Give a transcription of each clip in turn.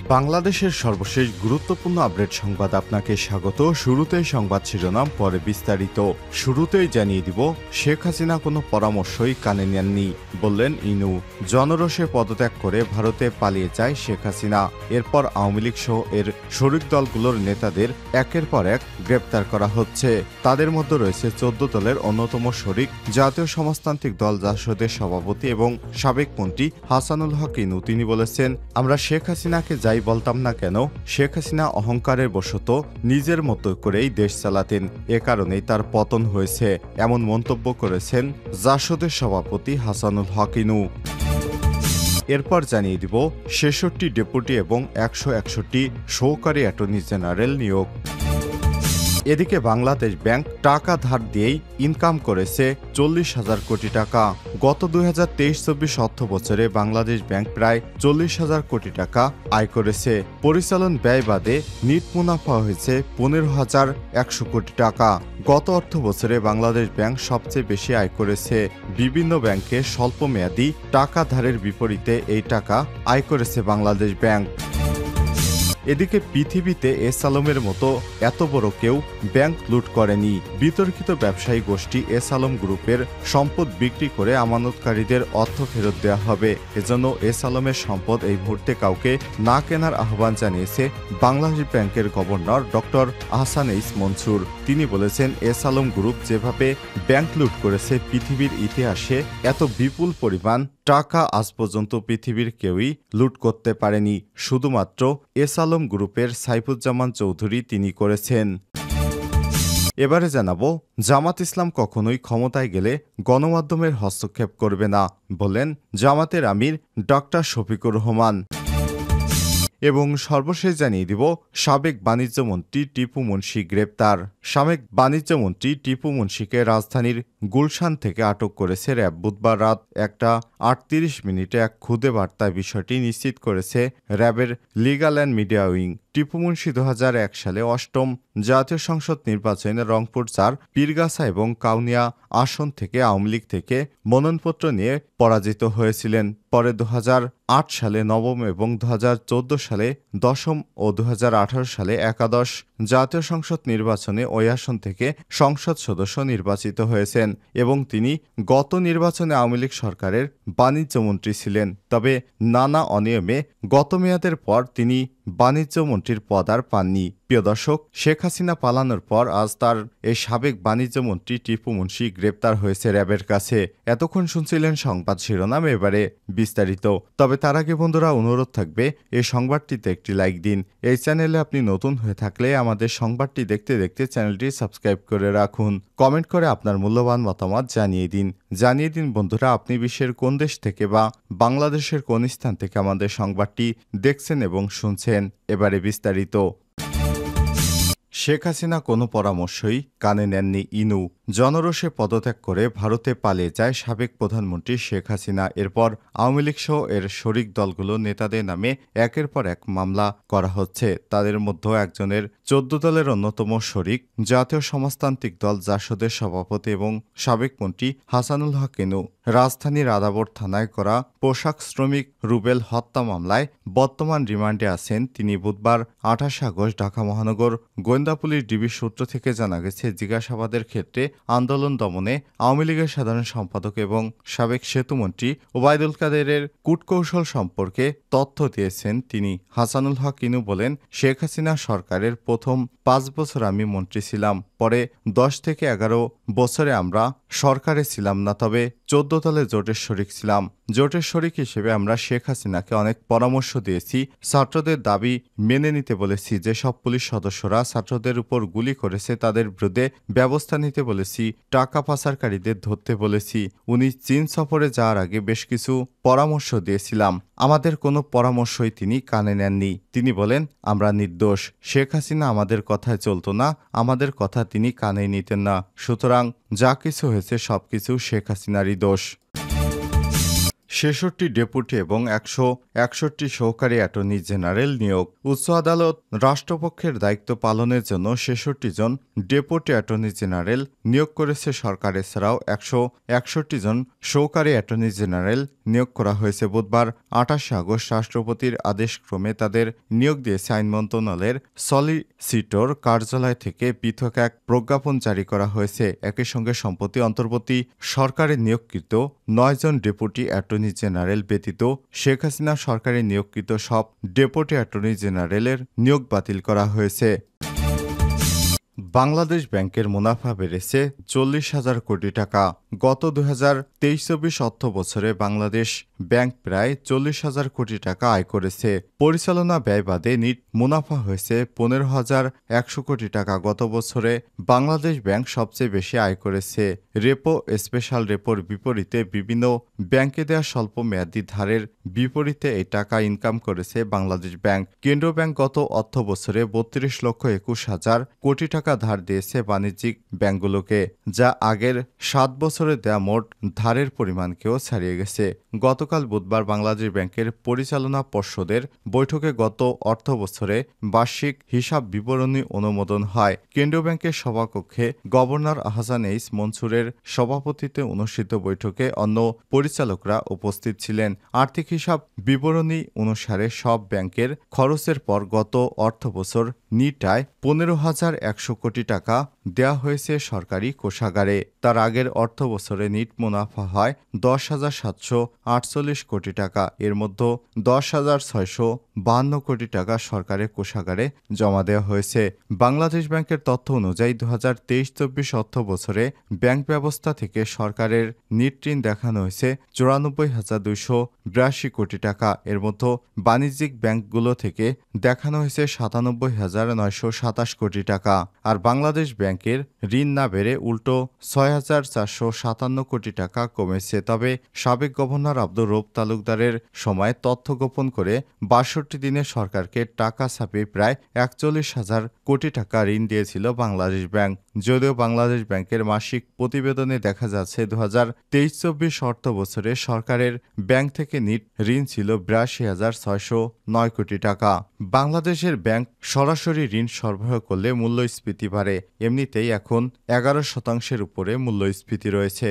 বাংলাদেশের সর্বশেষ গুরুত্বপূর্ণ আপডেট সংবাদ আপনাকে স্বাগত। শুরুতেই সংবাদ শিরোনাম, পরে বিস্তারিত। শুরুতেই জানিয়ে দিব, শেখ হাসিনা কোনো পরামর্শই কানে নেননি, বললেন ইনু। জনরোষে পদত্যাগ করে ভারতে পালিয়ে যায় শেখ হাসিনা। এরপর আওয়ামী লীগ সহ এর শরিক দলগুলোর নেতাদের একের পর এক গ্রেপ্তার করা হচ্ছে। তাদের মধ্যে রয়েছে 14 দলের অন্যতম শরিক জাতীয় সমাজতান্ত্রিক দল জাসদের সভাপতি এবং সাবেক মন্ত্রী হাসানুল হক ইনু। তিনি বলেছেন, আমরা শেখ হাসিনাকে যাই বলতাম না কেন, শেখ হাসিনা অহংকারের বশত নিজের মতো করেই দেশ চালাতেন, এ কারণেই তার পতন হয়েছে, এমন মন্তব্য করেছেন জাসদের সভাপতি হাসানুল হক ইনু। এরপর জানিয়ে দিব 66 ডেপুটি এবং 161 সহকারী অ্যাটর্নি জেনারেল নিয়োগ। এদিকে বাংলাদেশ ব্যাংক টাকা ধার দিয়েই ইনকাম করেছে 40,000 কোটি টাকা। গত 2023-24 অর্থ বছরে বাংলাদেশ ব্যাংক প্রায় 40,000 কোটি টাকা আয় করেছে। পরিচালন ব্যয় বাদে নিট মুনাফা হয়েছে 15,100 কোটি টাকা। গত অর্থ বছরে বাংলাদেশ ব্যাংক সবচেয়ে বেশি আয় করেছে। বিভিন্ন ব্যাংকে স্বল্প মেয়াদী টাকা ধারের বিপরীতে এই টাকা আয় করেছে বাংলাদেশ ব্যাংক। এদিকে পৃথিবীতে এস আলমের মতো এত বড় কেউ ব্যাংক লুট করেনি। বিতর্কিত ব্যবসায়ী গোষ্ঠী এস আলম গ্রুপের সম্পদ বিক্রি করে আমানতকারীদের অর্থ ফেরত দেওয়া হবে। এজন্য এস আলমের সম্পদ এই মুহূর্তে কাউকে না কেনার আহ্বান জানিয়েছে বাংলাদেশ ব্যাংকের governor doctor Ahsan H Mansur. তিনি বলেছেন, এস আলম গ্রুপ যেভাবে ব্যাংক লুট করেছে, পৃথিবীর ইতিহাসে এত বিপুল পরিমাণ টাকা আজ পর্যন্ত পৃথিবীর কেউই লুট করতে পারেনি। শুধুমাত্র এস আলম গ্রুপের সাইফুজ্জামান চৌধুরী তিনি করেছেন। এবারে জানাবো, জামাত ইসলাম কখনোই ক্ষমতায় গেলে গণমাধ্যমের হস্তক্ষেপ করবে না, বলেন জামাতের আমির ডক্টর শফিকুর রহমান। এবং সর্বশেষ জানিয়ে দিব, সাবেক বাণিজ্যমন্ত্রী টিপু মুন্সি গ্রেপ্তার। সাবেক বাণিজ্যমন্ত্রী টিপু মুন্সিকে রাজধানীর গুলশান থেকে আটক করেছে র্যাব। বুধবার রাত 1:38 এক খুদে বার্তায় বিষয়টি নিশ্চিত করেছে র্যাবের legal and media wing. Tipu Munshi 2001 সালে 8ম জাতীয় সংসদ নির্বাচনে রংপুর 4, পীরগাছা এবং কাউনিয়া আসন থেকে আওয়ামী লীগ থেকে মনোনয়নপত্র নিয়ে পরাজিত হয়েছিলেন। পরে 2008 সালে 9ম এবং 2014 সালে 10ম ও 2018 সালে একাদশ জাতীয় সংসদ নির্বাচনে ওই আসন থেকে সংসদ সদস্য নির্বাচিত হয়েছেন এবং তিনি গত নির্বাচনে আওয়ামী লীগ সরকারের বাণিজ্যমন্ত্রী ছিলেন। তবে নানা অনিয়মে গত মেয়াদের পর তিনি বাণিজ্যমন্ত্রীর পদ আর পাননি। প্রিয় দর্শক, শেখ হাসিনা পালানোর পর আজ তার এই সাবেক বাণিজ্যমন্ত্রী টিপু মুন্সি গ্রেপ্তার হয়েছে র্যাবের কাছে। এতক্ষণ শুনছিলেন সংবাদ শিরোনাম, এবারে বিস্তারিত। তবে তার আগে বন্ধুরা, অনুরোধ থাকবে এই সংবাদটিতে একটি লাইক দিন। এই চ্যানেলে আপনি নতুন হয়ে থাকলে আমাদের সংবাদটি দেখতে দেখতে চ্যানেলটি সাবস্ক্রাইব করে রাখুন। কমেন্ট করে আপনার মূল্যবান মতামত জানিয়ে দিন বন্ধুরা, আপনি বিশ্বের কোন দেশ থেকে বা বাংলাদেশের কোন স্থান থেকে আমাদের সংবাদটি দেখছেন এবং শুনছেন। এবারে বিস্তারিত। শেখ হাসিনা কোনো পরামর্শই কানে নেননি ইনু। জনরোষে পদত্যাগ করে ভারতে পালিয়ে যায় সাবেক প্রধানমন্ত্রী শেখ হাসিনা। এরপর আওয়ামী লীগ সহ এর শরিক দলগুলো নেতাদের নামে একের পর এক মামলা করা হচ্ছে। তাদের মধ্যে একজনের 14 দলের অন্যতম শরিক জাতীয় সমাজতান্ত্রিক দল জাসদের সভাপতি এবং সাবেক মন্ত্রী হাসানুল হক ইনু। রাজধানীর আদাবর থানায় করা পোশাক শ্রমিক রুবেল হত্যা মামলায় বর্তমান রিমান্ডে আছেন তিনি। বুধবার 28 আগস্ট ঢাকা মহানগর গোয়েন্দা পুলিশ ডিবি সূত্র থেকে জানা গেছে, জিজ্ঞাসাবাদের ক্ষেত্রে আন্দোলন দমনে আওয়ামী লীগের সাধারণ সম্পাদক এবং সাবেক সেতুমন্ত্রী ওবায়দুল কাদেরের কূটকৌশল সম্পর্কে তথ্য দিয়েছেন তিনি। হাসানুল হক ইনু বলেন, শেখ হাসিনা সরকারের প্রথম 5 বছর আমি মন্ত্রী ছিলাম, পরে 10 থেকে 11 বছরে আমরা সরকারে ছিলাম না, তবে 14 দলে জোটের শরিক ছিলাম। জোটের শরিক হিসেবে আমরা শেখ হাসিনাকে অনেক পরামর্শ দিয়েছি। ছাত্রদের দাবি মেনে নিতে বলেছি। যেসব পুলিশ সদস্যরা ছাত্রদের উপর গুলি করেছে তাদের বিরুদ্ধে ব্যবস্থা নিতে বলেছি। টাকা পাচারকারীদের ধরতে বলেছি। উনি চীন সফরে যাওয়ার আগে বেশ কিছু পরামর্শ দিয়েছিলাম। আমাদের কোনো পরামর্শই তিনি কানে নেননি। তিনি বলেন, আমরা নির্দোষ। শেখ হাসিনা আমাদের কথায় চলতো না, আমাদের কথা তিনি কানে নিতেন না। সুতরাং যা কিছু হয়েছে সবকিছু শেখ হাসিনারই দোষ। 66 ডেপুটি এবং 161 সহকারী অ্যাটর্নি জেনারেল নিয়োগ। উচ্চ আদালত রাষ্ট্রপক্ষের দায়িত্ব পালনের জন্য 66 জন ডেপুটি অ্যাটর্নি জেনারেল নিয়োগ করেছে সরকার। এছাড়াও 161 জন সহকারী অ্যাটর্নি জেনারেল নিয়োগ করা হয়েছে। বুধবার 28 আগস্ট রাষ্ট্রপতির আদেশক্রমে তাদের নিয়োগ দিয়েছে আইন মন্ত্রণালয়ের সলিসিটর কার্যালয় থেকে পৃথক এক প্রজ্ঞাপন জারি করা হয়েছে। একই সঙ্গে সম্প্রতি অন্তর্বর্তী সরকারে নিয়োগকৃত 9 জন ডেপুটি অ্যাটর্নি জেনারেল ব্যতীত শেখ হাসিনা সরকারে নিয়োগকৃত সব ডেপুটি অ্যাটর্নি জেনারেলের নিয়োগ বাতিল করা হয়েছে। বাংলাদেশ ব্যাংকের মুনাফা বেড়েছে 40,000 কোটি টাকা। গত 2023-24 অর্থ বছরে বাংলাদেশ ব্যাংক প্রায় 40,000 কোটি টাকা আয় করেছে। পরিচালনা ব্যয় বাদে নিট মুনাফা হয়েছে 15,100 কোটি টাকা। গত বছরে বাংলাদেশ ব্যাংক সবচেয়ে বেশি আয় করেছে। রেপো, স্পেশাল রেপোর বিপরীতে বিভিন্ন ব্যাংকে দেওয়া স্বল্প মেয়াদী ধারের বিপরীতে এই টাকা ইনকাম করেছে বাংলাদেশ ব্যাংক। কেন্দ্রীয় ব্যাংক গত অর্থ বছরে 32,21,000 কোটি টাকা ধার দিয়েছে বাণিজ্যিক ব্যাংকগুলোকে, যা আগের 7 বছরে দেয়া মোট ধারের পরিমাণকেও ছাড়িয়ে গেছে। গতকাল বুধবার বাংলাদেশ ব্যাংকের পরিচালনা পর্ষদের বৈঠকে গত অর্থ বছরে বার্ষিক হিসাব বিবরণী অনুমোদন হয়। কেন্দ্রীয় ব্যাংকের সভাকক্ষে গভর্নর আহসান এইচ মনসুরের সভাপতিত্বে অনুষ্ঠিত বৈঠকে অন্য পরিচালকরা উপস্থিত ছিলেন। আর্থিক হিসাব বিবরণী অনুসারে সব ব্যাংকের খরচের পর গত অর্থবছর নিট আয় 15,100 কোটি টাকা দেয়া হয়েছে সরকারি কোষাগারে। তার আগের অর্থ বছরে নিট মুনাফা হয় 10,748 কোটি টাকা। এর মধ্যে 10,652 কোটি টাকা সরকারের কোষাগারে জমা দেওয়া হয়েছে। বাংলাদেশ ব্যাংকের তথ্য অনুযায়ী 2023-24 অর্থ বছরে ব্যাংক ব্যবস্থা থেকে সরকারের নিট ঋণ দেখানো হয়েছে 94,282 কোটি টাকা। এর মধ্যে বাণিজ্যিক ব্যাংকগুলো থেকে দেখানো হয়েছে 97,927 কোটি টাকা। আর বাংলাদেশ ব্যাংকের ঋণ না বেড়ে উল্টো 6,457 কোটি টাকা কমেছে। তবে সাবেক গভর্নর আব্দুর রউফ তালুকদারের সময় তথ্য গোপন করে 62 দিনে সরকারকে টাকা ছাপিয়ে প্রায় 41,000 কোটি টাকা ঋণ দিয়েছিল বাংলাদেশ ব্যাংক। যদিও বাংলাদেশ ব্যাংকের মাসিক প্রতিবেদনে দেখা যাচ্ছে 2023-24 অর্থ বছরে সরকারের ব্যাংক থেকে নিট ঋণ ছিল 82,609 কোটি টাকা। বাংলাদেশের ব্যাংক সরাসরি ঋণ সরবরাহ করলে মূল্যস্ফীতি বাড়ে। এমনিতেই এখন 11% উপরে মূল্যস্ফীতি রয়েছে।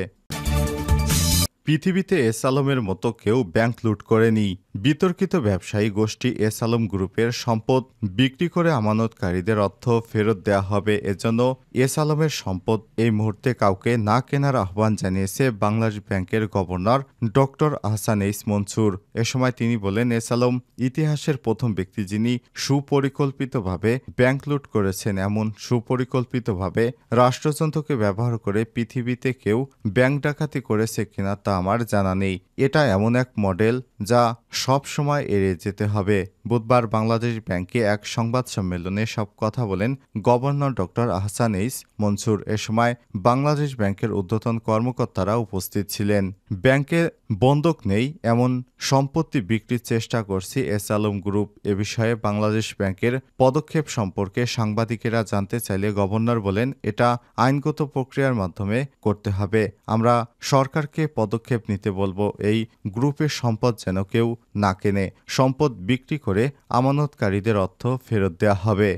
পৃথিবীতে এস আলমের মতো কেউ ব্যাংক লুট করেনি। বিতর্কিত ব্যবসায়ী গোষ্ঠী এস আলম গ্রুপের সম্পদ বিক্রি করে আমানতকারীদের অর্থ ফেরত দেওয়া হবে। এজন্য এস আলমের সম্পদ এই মুহূর্তে কাউকে না কেনার আহ্বান জানিয়েছে বাংলাদেশ ব্যাংকের governor doctor Ahsan H Mansur. এ সময় তিনি বলেন, এস আলম ইতিহাসের প্রথম ব্যক্তি যিনি সুপরিকল্পিতভাবে ব্যাংক লুট করেছেন। এমন সুপরিকল্পিতভাবে রাষ্ট্রযন্ত্রকে ব্যবহার করে পৃথিবীতে কেউ ব্যাংক ডাকাতি করেছে কিনা তা আমার জানা নেই। এটা এমন এক মডেল যা সব সময় এড়িয়ে যেতে হবে। বুধবার বাংলাদেশ ব্যাংকে এক সংবাদ সম্মেলনে সব কথা বলেন governor doctor Ahsan H Mansur. এ সময় বাংলাদেশ ব্যাংকের ঊর্ধ্বতন কর্মকর্তারা উপস্থিত ছিলেন। ব্যাংকে বন্ধক নেই এমন সম্পত্তি বিক্রির চেষ্টা করছে এস আলম গ্রুপ। এ বিষয়ে বাংলাদেশ ব্যাংকের পদক্ষেপ সম্পর্কে সাংবাদিকেরা জানতে চাইলে গভর্নর বলেন, এটা আইনগত প্রক্রিয়ার মাধ্যমে করতে হবে। আমরা সরকারকে পদক্ষেপ নিতে বলবো এই গ্রুপের সম্পদ যেন কেউ না কেনে। সম্পদ বিক্রি করে আমানতকারীদের অর্থ ফেরত দেওয়া হবে।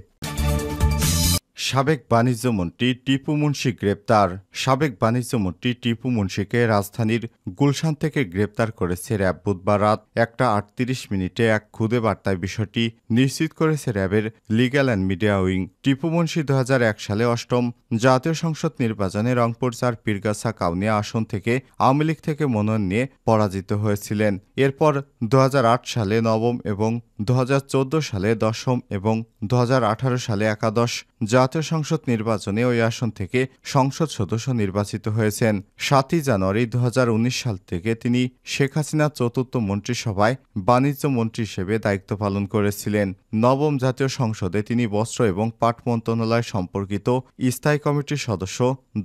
সাবেক বাণিজ্যমন্ত্রী টিপু মুনশি গ্রেপ্তার। সাবেক বাণিজ্যমন্ত্রী টিপু মুনশিকে রাজধানীর গুলশান থেকে গ্রেপ্তার করেছে র্যাব। বুধবার রাত 1:38 এক খুদে বার্তায় বিষয়টি নিশ্চিত করেছে র্যাবের legal and media wing. Tipu Munshi 2001 সালে 8ম জাতীয় সংসদ নির্বাচনে রংপুর 4 পীরগাছা কাউনিয়া আসন থেকে আওয়ামী লীগ থেকে মনোনয়ন নিয়ে পরাজিত হয়েছিলেন। এরপর 2008 সালে 9ম এবং 2014 সালে 10ম এবং 2018 সালে একাদশ জাতীয় সংসদ নির্বাচনে ওই আসন থেকে সংসদ সদস্য নির্বাচিত হয়েছেন। 7ই জানুয়ারি 2019 সাল থেকে তিনি শেখ হাসিনার চতুর্থ মন্ত্রিসভায় বাণিজ্য মন্ত্রী হিসেবে দায়িত্ব পালন করেছিলেন। নবম জাতীয় সংসদে তিনি বস্ত্র এবং পাট মন্ত্রণালয় সম্পর্কিত স্থায়ী কমিটির সদস্য।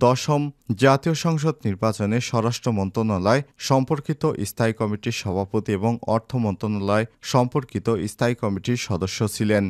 10ম জাতীয় সংসদ নির্বাচনে স্বরাষ্ট্র মন্ত্রণালয় সম্পর্কিত স্থায়ী কমিটির সভাপতি এবং অর্থ মন্ত্রণালয় সম্পর্কিত স্থায়ী কমিটির সদস্য ছিলেন।